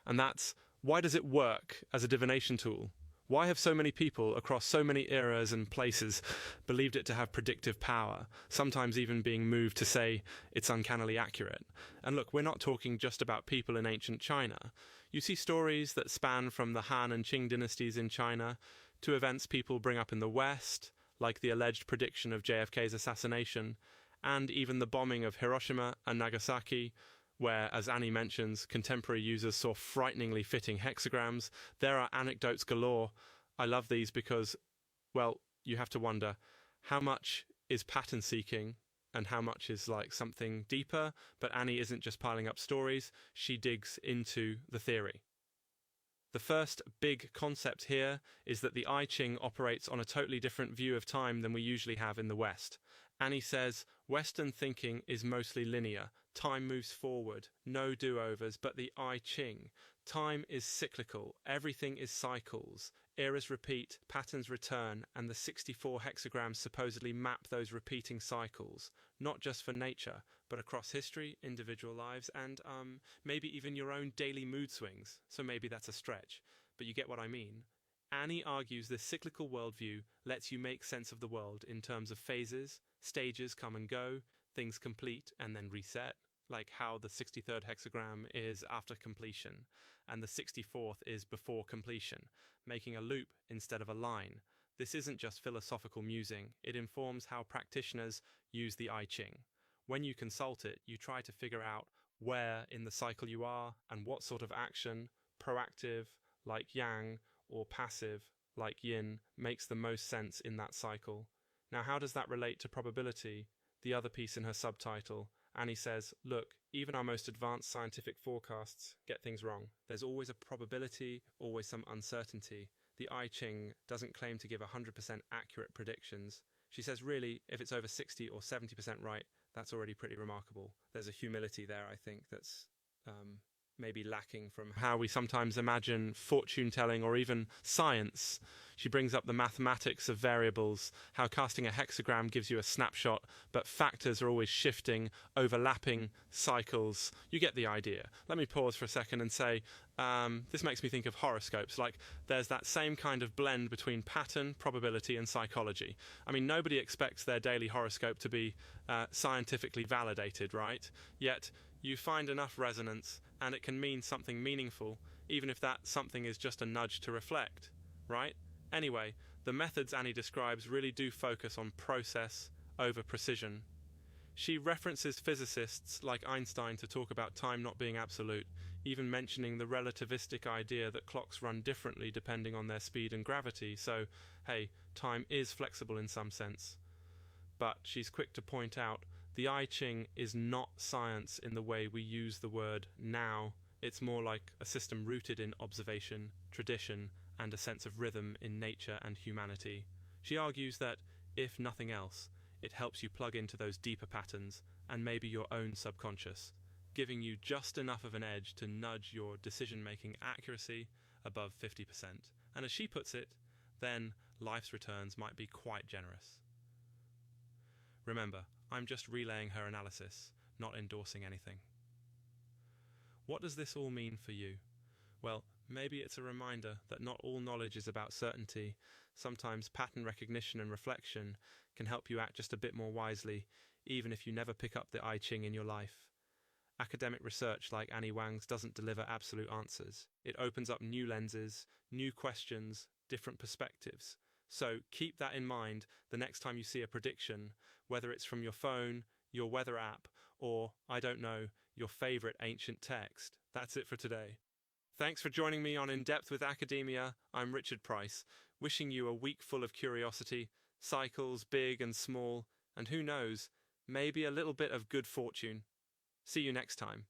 and that's why does it work as a divination tool? Why have so many people across so many eras and places believed it to have predictive power, sometimes even being moved to say it's uncannily accurate? And look, we're not talking just about people in ancient China. You see stories that span from the Han and Qing dynasties in China to events people bring up in the West, like the alleged prediction of JFK's assassination, and even the bombing of Hiroshima and Nagasaki, where, as Annie mentions, contemporary users saw frighteningly fitting hexagrams. There are anecdotes galore. I love these because, well, you have to wonder how much is pattern seeking and how much is like something deeper. But Annie isn't just piling up stories, she digs into the theory. The first big concept here is that the I Ching operates on a totally different view of time than we usually have in the West. Annie says, Western thinking is mostly linear. Time moves forward, no do-overs, but the I Ching. Time is cyclical, everything is cycles. Eras repeat, patterns return, and the 64 hexagrams supposedly map those repeating cycles, not just for nature, but across history, individual lives, and maybe even your own daily mood swings. So maybe that's a stretch, but you get what I mean. Annie argues this cyclical worldview lets you make sense of the world in terms of phases, stages come and go, things complete and then reset, like how the 63rd hexagram is after completion and the 64th is before completion, making a loop instead of a line. This isn't just philosophical musing, it informs how practitioners use the I Ching. When you consult it, you try to figure out where in the cycle you are and what sort of action, proactive, like yang, or passive, like yin, makes the most sense in that cycle. Now, how does that relate to probability? The other piece in her subtitle, Annie says, look, even our most advanced scientific forecasts get things wrong. There's always a probability, always some uncertainty. The I Ching doesn't claim to give 100% accurate predictions. She says, really, if it's over 60 or 70% right, that's already pretty remarkable. There's a humility there, I think, that's maybe lacking from how we sometimes imagine fortune telling or even science. She brings up the mathematics of variables, how casting a hexagram gives you a snapshot, but factors are always shifting, overlapping cycles. You get the idea. Let me pause for a second and say, this makes me think of horoscopes. Like, there's that same kind of blend between pattern, probability, and psychology. I mean, nobody expects their daily horoscope to be scientifically validated, right? Yet, you find enough resonance and it can mean something meaningful, even if that something is just a nudge to reflect, right? Anyway, the methods Annie describes really do focus on process over precision. She references physicists like Einstein to talk about time not being absolute, even mentioning the relativistic idea that clocks run differently depending on their speed and gravity, so, hey, time is flexible in some sense. But she's quick to point out the I Ching is not science in the way we use the word now. It's more like a system rooted in observation, tradition, and a sense of rhythm in nature and humanity. She argues that, if nothing else, it helps you plug into those deeper patterns and maybe your own subconscious, giving you just enough of an edge to nudge your decision-making accuracy above 50%. And as she puts it, then life's returns might be quite generous. Remember, I'm just relaying her analysis, not endorsing anything. What does this all mean for you? Well, maybe it's a reminder that not all knowledge is about certainty. Sometimes pattern recognition and reflection can help you act just a bit more wisely, even if you never pick up the I Ching in your life. Academic research like Annie Wang's doesn't deliver absolute answers. It opens up new lenses, new questions, different perspectives. So keep that in mind the next time you see a prediction, whether it's from your phone, your weather app, or, I don't know, your favorite ancient text. That's it for today. Thanks for joining me on In Depth with Academia. I'm Richard Price, wishing you a week full of curiosity, cycles big and small, and who knows, maybe a little bit of good fortune. See you next time.